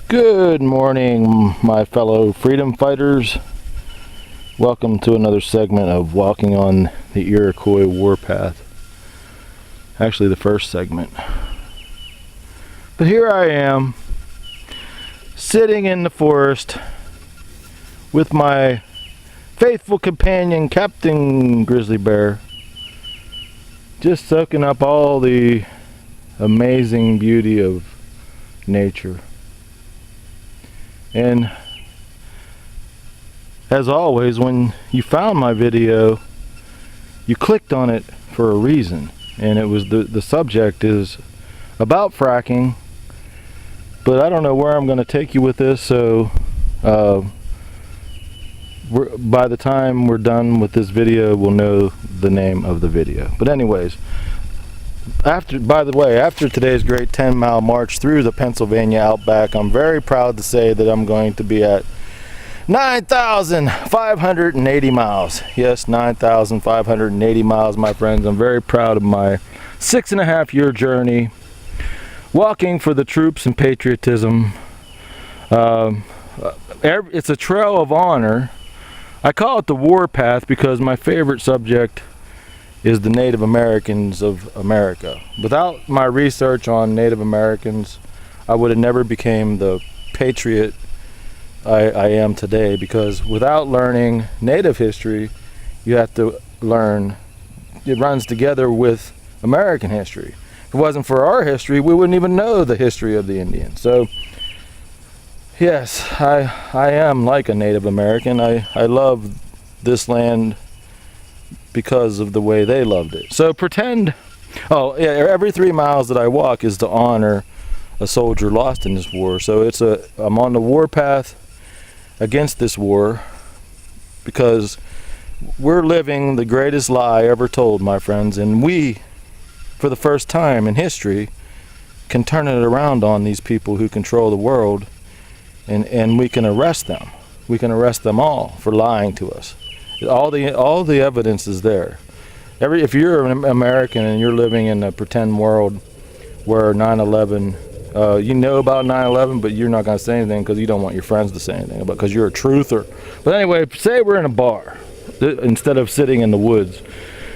Good morning, my fellow freedom fighters. Welcome to another segment of Walking on the Iroquois Warpath. Actually, the first segment. But here I am, sitting in the forest with my faithful companion, Captain Grizzly Bear, just soaking up all the amazing beauty of nature. And as always, when you found my video, you clicked on it for a reason, and it was the subject is about fracking, but I don't know where I'm going to take you with this, so by the time we're done with this video, we'll know the name of the video. But anyways, after today's great 10-mile march through the Pennsylvania Outback, I'm very proud to say that I'm going to be at 9,580 miles. Yes, 9,580 miles, my friends. I'm very proud of my 6.5-year journey, walking for the troops and patriotism. It's a trail of honor. I call it the warpath because my favorite subject is the Native Americans of America. Without my research on Native Americans, I would have never became the patriot I am today, because without learning Native history, you have to learn, it runs together with American history. If it wasn't for our history, we wouldn't even know the history of the Indians. So yes, I am like a Native American. I love this land because of the way they loved it. So pretend, every 3 miles that I walk is to honor a soldier lost in this war. So I'm on the warpath against this war, because we're living the greatest lie ever told, my friends, and we, for the first time in history, can turn it around on these people who control the world, and we can arrest them. We can arrest them all for lying to us. All the evidence is there. If you're an American and you're living in a pretend world where 9/11, you know about 9/11, but you're not going to say anything because you don't want your friends to say anything about, because you're a truther. But anyway, say we're in a bar instead of sitting in the woods.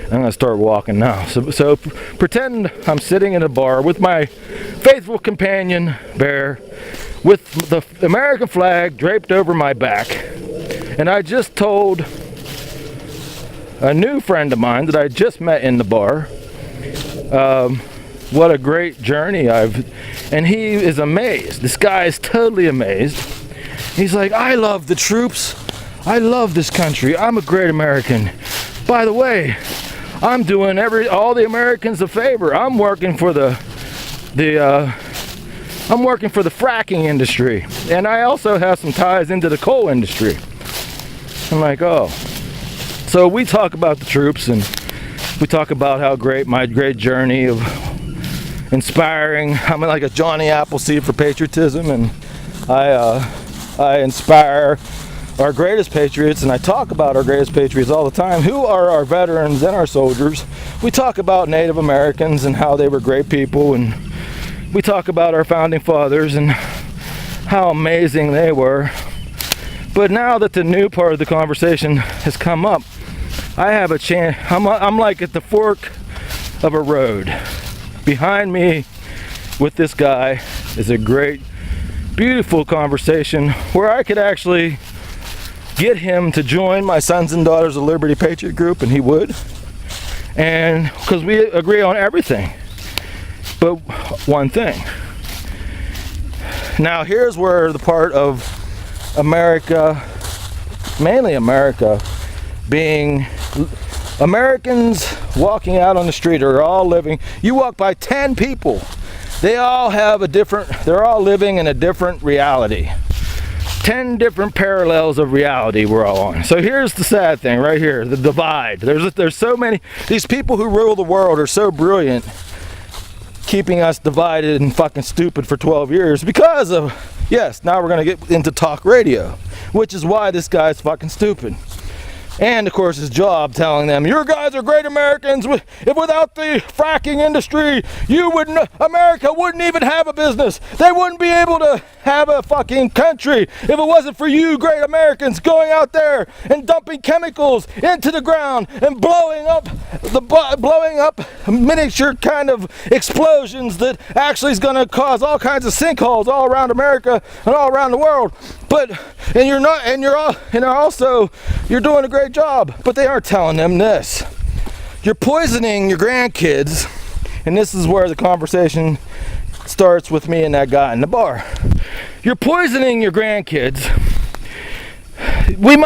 I'm going to start walking now. So pretend I'm sitting in a bar with my faithful companion Bear, with the American flag draped over my back, and I just told a new friend of mine that I just met in the bar what a great journey and he is amazed. This guy is totally amazed. He's like, I love the troops, I love this country, I'm a great American. By the way, I'm doing all the Americans a favor. I'm working for the fracking industry, and I also have some ties into the coal industry. I'm like, oh. So we talk about the troops, and we talk about how my great journey of inspiring. I'm like a Johnny Appleseed for patriotism, and I inspire our greatest patriots, and I talk about our greatest patriots all the time, who are our veterans and our soldiers. We talk about Native Americans and how they were great people, and we talk about our founding fathers and how amazing they were. But now that the new part of the conversation has come up, I have a chance. I'm like at the fork of a road. Behind me with this guy is a great, beautiful conversation where I could actually get him to join my Sons and Daughters of Liberty Patriot group, and he would. And because we agree on everything but one thing. Now here's where the part of America, mainly America, being Americans walking out on the street are all living, you walk by 10 people, they're all living in a different reality. 10 different parallels of reality we're all on. So here's the sad thing right here, the divide. There's so many, these people who rule the world are so brilliant, keeping us divided and fucking stupid for 12 years because of, yes, now we're gonna get into talk radio, which is why this guy's fucking stupid. And of course his job telling them, your guys are great Americans. If without the fracking industry, America wouldn't even have a business. They wouldn't be able to have a fucking country if it wasn't for you great Americans going out there and dumping chemicals into the ground and blowing up miniature kind of explosions that actually is going to cause all kinds of sinkholes all around America and all around the world. You're doing a great job, but they aren't telling them this. You're poisoning your grandkids, and this is where the conversation starts with me and that guy in the bar. You're poisoning your grandkids. They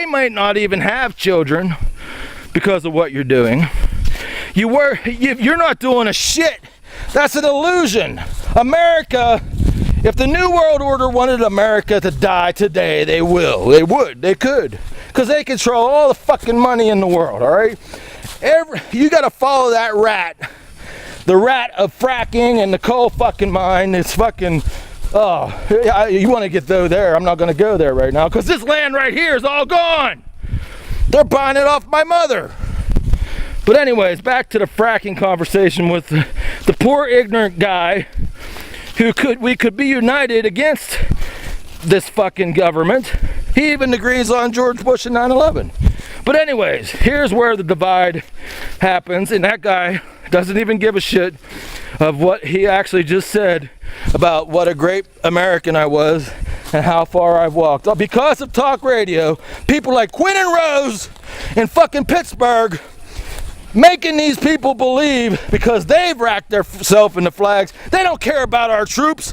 might not even have children because of what you're doing. You're not doing a shit. That's an illusion. America, if the New World Order wanted America to die today, they would, they could. Because they control all the fucking money in the world, all right? You gotta follow that rat. The rat of fracking and the coal fucking mine. It's fucking, you wanna get there. I'm not gonna go there right now, because this land right here is all gone. They're buying it off my mother. But anyways, back to the fracking conversation with the poor ignorant guy we could be united against this fucking government. He even agrees on George Bush and 9/11. But anyways, here's where the divide happens, and that guy doesn't even give a shit of what he actually just said about what a great American I was and how far I've walked. Because of talk radio, people like Quinn and Rose in fucking Pittsburgh making these people believe, because they've racked themselves in the flags, they don't care about our troops.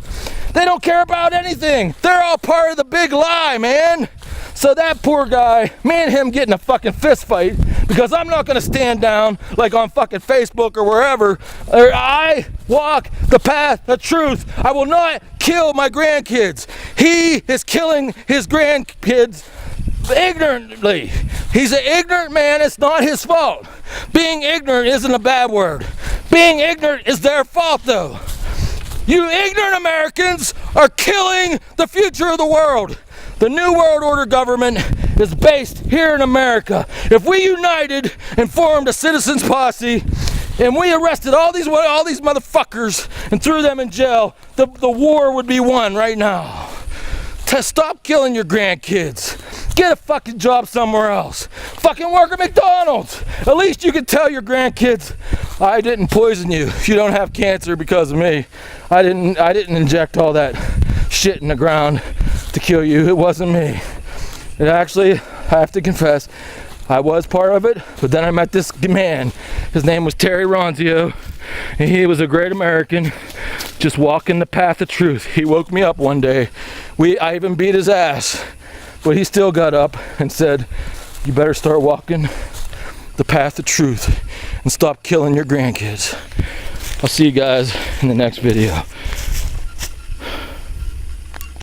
They don't care about anything. They're all part of the big lie, man. So that poor guy, me and him getting a fucking fist fight, because I'm not gonna stand down like on fucking Facebook or wherever. I walk the path of truth. I will not kill my grandkids. He is killing his grandkids ignorantly. He's an ignorant man. It's not his fault. Being ignorant isn't a bad word. Being ignorant is their fault, though. You ignorant Americans are killing the future of the world. The New World Order government is based here in America. If we united and formed a citizens posse and we arrested all these motherfuckers and threw them in jail, the war would be won right now. To stop killing your grandkids. Get a fucking job somewhere else. Fucking work at McDonald's. At least you can tell your grandkids, I didn't poison you. You don't have cancer because of me. I didn't inject all that shit in the ground to kill you. It wasn't me. And actually, I have to confess, I was part of it, but then I met this man. His name was Terry Ronzio, and he was a great American, just walking the path of truth. He woke me up one day. I even beat his ass, but he still got up and said, you better start walking the path of truth and stop killing your grandkids. I'll see you guys in the next video.